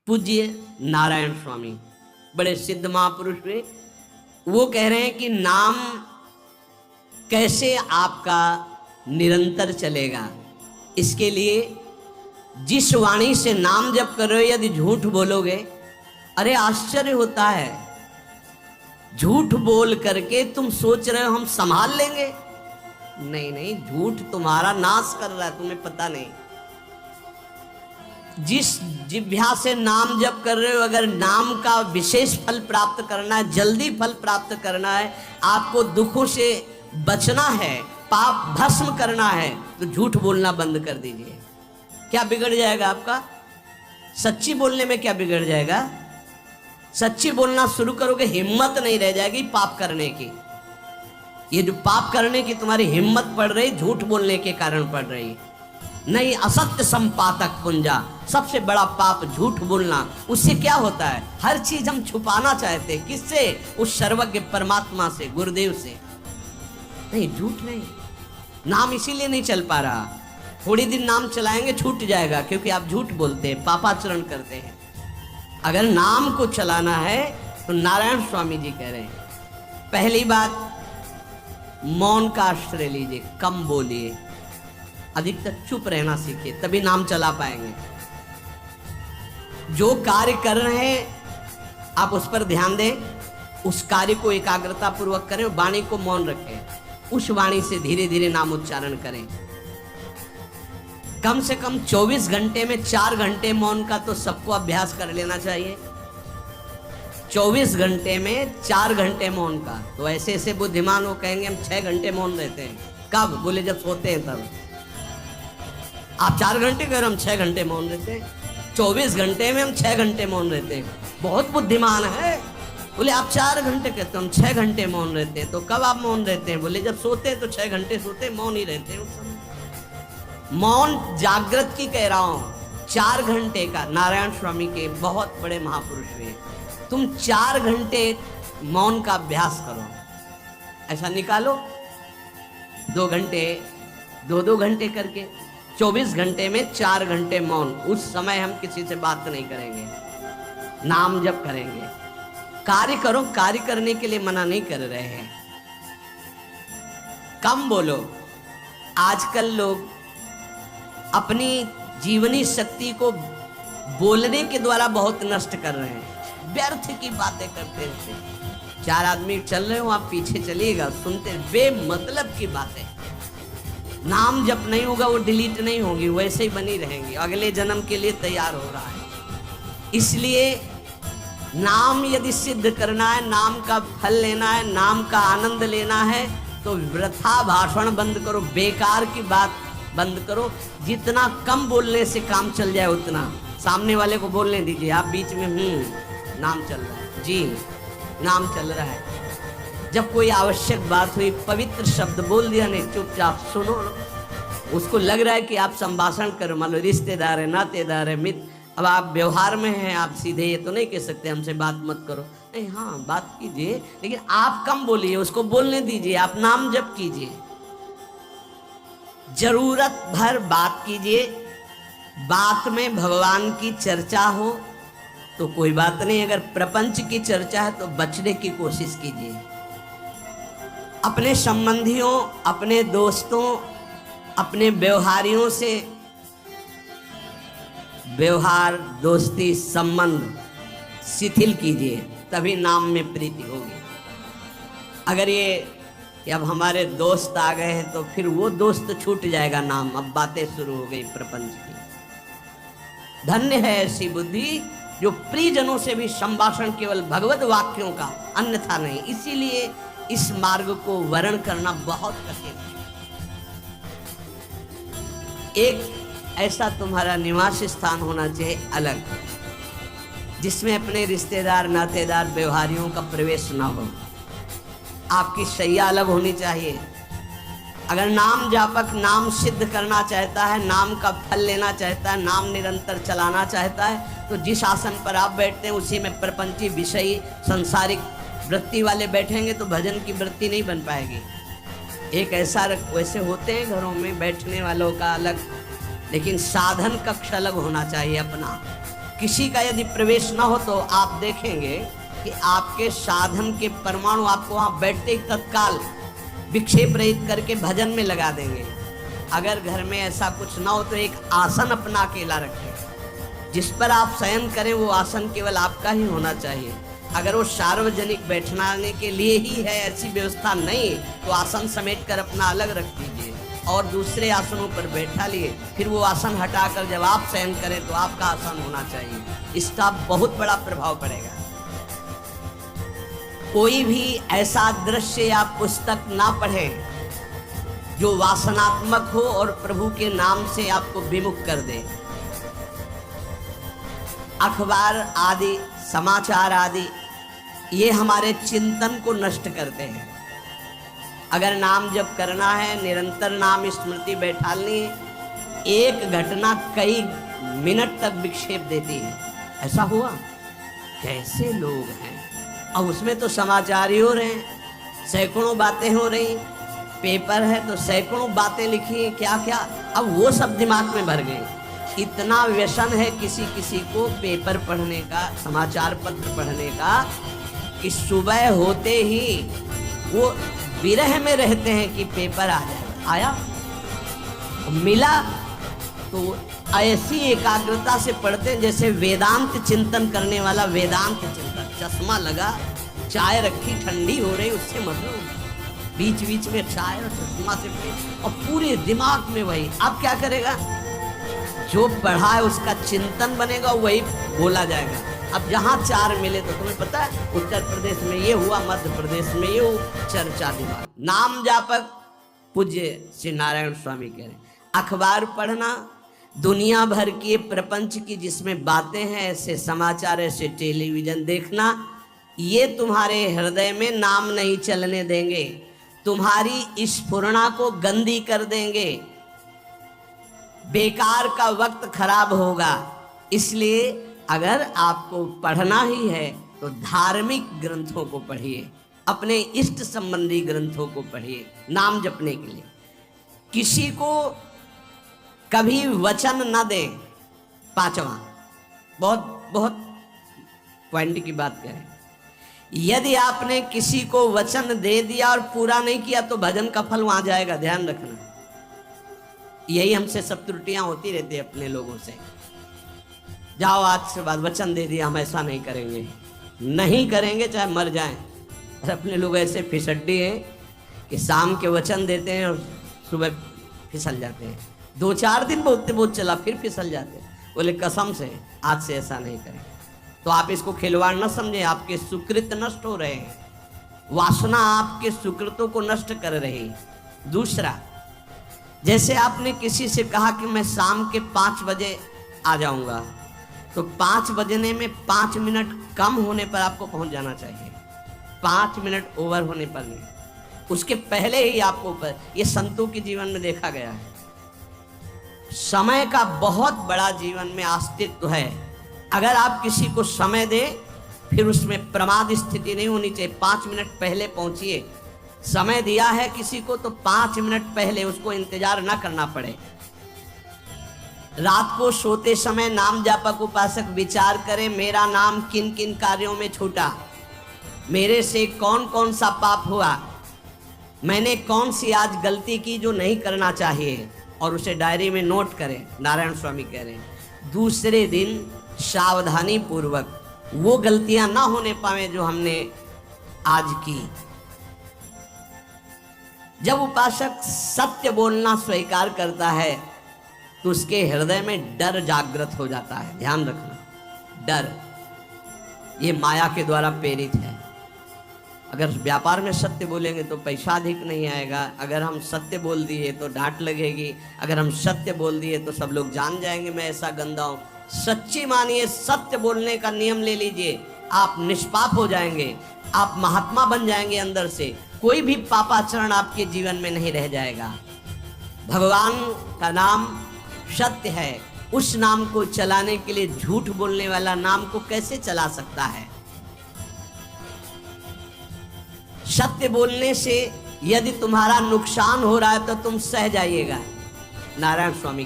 पूज्य नारायण स्वामी बड़े सिद्ध महापुरुष हुए। वो कह रहे हैं कि नाम कैसे आपका निरंतर चलेगा, इसके लिए जिस वाणी से नाम जप कर रहे हो यदि झूठ बोलोगे, अरे आश्चर्य होता है, झूठ बोल करके तुम सोच रहे हो हम संभाल लेंगे। नहीं नहीं, झूठ तुम्हारा नाश कर रहा है, तुम्हें पता नहीं। जिस जिह्वा से नाम जप कर रहे हो, अगर नाम का विशेष फल प्राप्त करना है, जल्दी फल प्राप्त करना है, आपको दुखों से बचना है, पाप भस्म करना है, तो झूठ बोलना बंद कर दीजिए। क्या बिगड़ जाएगा आपका? सच्ची बोलने में क्या बिगड़ जाएगा? सच्ची बोलना शुरू करोगे, हिम्मत नहीं रह जाएगी पाप करने की। ये जो पाप करने की तुम्हारी हिम्मत पड़ रही, झूठ बोलने के कारण पड़ रही। नहीं, असत्य संपातक पुंजा, सबसे बड़ा पाप झूठ बोलना। उससे क्या होता है? हर चीज हम छुपाना चाहते हैं। किससे? उस सर्वज्ञ परमात्मा से, गुरुदेव से। नहीं, झूठ नहीं। नाम इसीलिए नहीं चल पा रहा, थोड़ी दिन नाम चलाएंगे छूट जाएगा, क्योंकि आप झूठ बोलते हैं, पापाचरण करते हैं। अगर नाम को चलाना है तो नारायण स्वामी जी कह रहे हैं, पहली बात मौन का आश्रय लीजिए, कम बोलिए, अधिकतर चुप रहना सीखिए, तभी नाम चला पाएंगे। जो कार्य कर रहे हैं आप उस पर ध्यान दें, उस कार्य को एकाग्रता पूर्वक करें, वाणी को मौन रखें, उस वाणी से धीरे धीरे नाम उच्चारण करें। कम से कम 24 घंटे में 4 घंटे मौन का तो सबको अभ्यास कर लेना चाहिए। 24 घंटे में 4 घंटे मौन का। तो ऐसे ऐसे बुद्धिमान वो कहेंगे हम 6 घंटे मौन रहते हैं। कब? बोले जब सोते हैं तब। आप 4 घंटे कह रहे हम 6 घंटे मौन रहते हैं। 24 घंटे में हम 6 घंटे मौन रहते हैं। बहुत बुद्धिमान है। बोले आप 4 घंटे कहते हो, हम 6 घंटे मौन रहते हैं। तो कब आप मौन रहते हैं? बोले जब सोते हैं तो 6 घंटे सोते हैं, मौन ही रहते हैं उस समय। मौन जागृत की कह रहा हूं, 4 घंटे का। नारायण स्वामी के बहुत बड़े महापुरुष हुए। तुम 4 घंटे मौन का अभ्यास करो, ऐसा निकालो 2 घंटे, 2-2 घंटे करके 24 घंटे में 4 घंटे मौन। उस समय हम किसी से बात नहीं करेंगे, नाम जप करेंगे। कार्य करो, कार्य करने के लिए मना नहीं कर रहे हैं। कम बोलो। आजकल लोग अपनी जीवनी शक्ति को बोलने के द्वारा बहुत नष्ट कर रहे हैं, व्यर्थ की बातें करते रहते। 4 आदमी चल रहे हो, आप पीछे चलिएगा, सुनते, बेमतलब की बातें। नाम जब नहीं होगा वो डिलीट नहीं होगी, वैसे ही बनी रहेंगी, अगले जन्म के लिए तैयार हो रहा है। इसलिए नाम यदि सिद्ध करना है, नाम का फल लेना है, नाम का आनंद लेना है, तो वृथा भाषण बंद करो, बेकार की बात बंद करो। जितना कम बोलने से काम चल जाए उतना। सामने वाले को बोलने दीजिए, आप बीच में नाम चल रहा है, जी नाम चल रहा है। जब कोई आवश्यक बात हुई, पवित्र शब्द बोल दिया, नहीं चुपचाप सुनो। उसको लग रहा है कि आप संभाषण करो, मान लो रिश्तेदार है, नातेदार है, मित्र। अब आप व्यवहार में हैं, आप सीधे ये तो नहीं कह सकते हमसे बात मत करो, नहीं, हाँ बात कीजिए, लेकिन आप कम बोलिए, उसको बोलने दीजिए, आप नाम जप कीजिए, जरूरत भर बात कीजिए। बात में भगवान की चर्चा हो तो कोई बात नहीं, अगर प्रपंच की चर्चा है तो बचने की कोशिश कीजिए। अपने संबंधियों, अपने दोस्तों, अपने व्यवहारियों से व्यवहार, दोस्ती, संबंध शिथिल कीजिए, तभी नाम में प्रीति होगी। अगर ये कि अब हमारे दोस्त आ गए हैं तो फिर वो दोस्त छूट जाएगा नाम, अब बातें शुरू हो गई प्रपंच की। धन्य है ऐसी बुद्धि जो प्रियजनों से भी संभाषण केवल भगवत वाक्यों का, अन्यथा नहीं। इसीलिए इस मार्ग को वर्ण करना बहुत कठिन है। एक ऐसा तुम्हारा निवास स्थान होना चाहिए अलग, जिसमें अपने रिश्तेदार, नातेदार, व्यवहारियों का प्रवेश ना हो। आपकी शैया अलग होनी चाहिए। अगर नाम जापक नाम सिद्ध करना चाहता है, नाम का फल लेना चाहता है, नाम निरंतर चलाना चाहता है, तो जिस आसन पर आप बैठते हैं उसी में प्रपंची, विषयी, सांसारिक वृत्ति वाले बैठेंगे तो भजन की वृत्ति नहीं बन पाएगी। एक ऐसा वैसे होते हैं घरों में बैठने वालों का अलग, लेकिन साधन कक्ष अलग होना चाहिए अपना। किसी का यदि प्रवेश ना हो तो आप देखेंगे कि आपके साधन के परमाणु आपको वहां बैठते ही तत्काल विक्षेप रहित करके भजन में लगा देंगे। अगर घर में ऐसा कुछ ना हो तो एक आसन अपना अकेला रखें, जिस पर आप शयन करें वो आसन केवल आपका ही होना चाहिए। अगर वो सार्वजनिक बैठने के लिए ही है, ऐसी व्यवस्था नहीं, तो आसन समेट कर अपना अलग रख दीजिए और दूसरे आसनों पर बैठा लिए। फिर वो आसन हटाकर जब आप शयन करें तो आपका आसन होना चाहिए। इसका बहुत बड़ा प्रभाव पड़ेगा। कोई भी ऐसा दृश्य या पुस्तक ना पढ़ें जो वासनात्मक हो और प्रभु के नाम से आपको विमुख कर दे। अखबार आदि, समाचार आदि, ये हमारे चिंतन को नष्ट करते हैं। अगर नाम जप करना है, निरंतर नाम स्मृति बैठालनी है, एक घटना कई मिनट तक विक्षेप देती है। ऐसा हुआ, कैसे लोग हैं। अब उसमें तो समाचार ही हो रहे हैं, सैकड़ों बातें हो रही, पेपर है तो सैकड़ों बातें लिखी हैं, क्या क्या। अब वो सब दिमाग में भर गए। इतना व्यसन है किसी किसी को पेपर पढ़ने का, समाचार पत्र पढ़ने का, कि सुबह होते ही वो विरह में रहते हैं कि पेपर आ जाए। आया, मिला तो ऐसी एकाग्रता से पढ़ते हैं जैसे वेदांत चिंतन करने वाला वेदांत चिंतन। चश्मा लगा, चाय रखी, ठंडी हो रही, उससे मतलब बीच बीच में चाय और चश्मा से और पूरे दिमाग में वही। अब क्या करेगा, जो पढ़ा है उसका चिंतन बनेगा, वही बोला जाएगा। अब जहाँ चार मिले तो तुम्हें पता है, उत्तर प्रदेश में ये हुआ, मध्य प्रदेश में ये हुआ, चर्चा दिमाग। नाम जापक पूज्य श्री नारायण स्वामी कह रहे हैं, अखबार पढ़ना, दुनिया भर के प्रपंच की जिसमें बातें हैं, ऐसे समाचार, ऐसे टेलीविजन देखना, ये तुम्हारे हृदय में नाम नहीं चलने देंगे, तुम्हारी स्फुरणा को गंदी कर देंगे, बेकार का वक्त खराब होगा। इसलिए अगर आपको पढ़ना ही है तो धार्मिक ग्रंथों को पढ़िए, अपने इष्ट संबंधी ग्रंथों को पढ़िए नाम जपने के लिए। किसी को कभी वचन न दें। पांचवा, बहुत बहुत पॉइंट की बात करें, यदि आपने किसी को वचन दे दिया और पूरा नहीं किया तो भजन का फल वहां जाएगा, ध्यान रखना। यही हमसे सब त्रुटियां होती रहती है अपने लोगों से। जाओ आज से बाद वचन दे दिया, हम ऐसा नहीं करेंगे, नहीं करेंगे चाहे मर जाएं। और अपने लोग ऐसे फिसड्डी हैं कि शाम के वचन देते हैं और सुबह फिसल जाते हैं। 2-4 दिन बोलते बहुत चला, फिर फिसल जाते हैं। बोले कसम से आज से ऐसा नहीं करें। तो आप इसको खिलवाड़ न समझें, आपके सुकृत नष्ट हो रहे हैं, वासना आपके सुकृतों को नष्ट कर रही है। दूसरा, जैसे आपने किसी से कहा कि मैं शाम के 5 बजे आ जाऊंगा, तो 5 बजने में 5 मिनट कम होने पर आपको पहुंच जाना चाहिए, 5 मिनट ओवर होने पर नहीं, उसके पहले ही आपको ऊपर। ये संतों के जीवन में देखा गया है। समय का बहुत बड़ा जीवन में अस्तित्व है। अगर आप किसी को समय दें, फिर उसमें प्रमाद स्थिति नहीं होनी चाहिए। 5 मिनट पहले पहुंचिए। समय दिया है किसी को तो 5 मिनट पहले उसको इंतजार ना करना पड़े। रात को सोते समय नाम जापक उपासक विचार करें, मेरा नाम किन किन कार्यों में छूटा, मेरे से कौन कौन सा पाप हुआ, मैंने कौन सी आज गलती की जो नहीं करना चाहिए, और उसे डायरी में नोट करें। नारायण स्वामी कह रहे हैं दूसरे दिन सावधानी पूर्वक वो गलतियां ना होने पावे जो हमने आज की। जब उपासक सत्य बोलना स्वीकार करता है तो उसके हृदय में डर जागृत हो जाता है। ध्यान रखना, डर ये माया के द्वारा प्रेरित है। अगर व्यापार में सत्य बोलेंगे तो पैसा अधिक नहीं आएगा, अगर हम सत्य बोल दिए तो डांट लगेगी, अगर हम सत्य बोल दिए तो सब लोग जान जाएंगे मैं ऐसा गंदा हूं। सच्ची मानिए, सत्य बोलने का नियम ले लीजिए, आप निष्पाप हो जाएंगे, आप महात्मा बन जाएंगे अंदर से। कोई भी पापाचरण आपके जीवन में नहीं रह जाएगा। भगवान का नाम सत्य है, उस नाम को चलाने के लिए झूठ बोलने वाला नाम को कैसे चला सकता है। सत्य बोलने से यदि तुम्हारा नुकसान हो रहा है तो तुम सह जाइएगा। नारायण स्वामी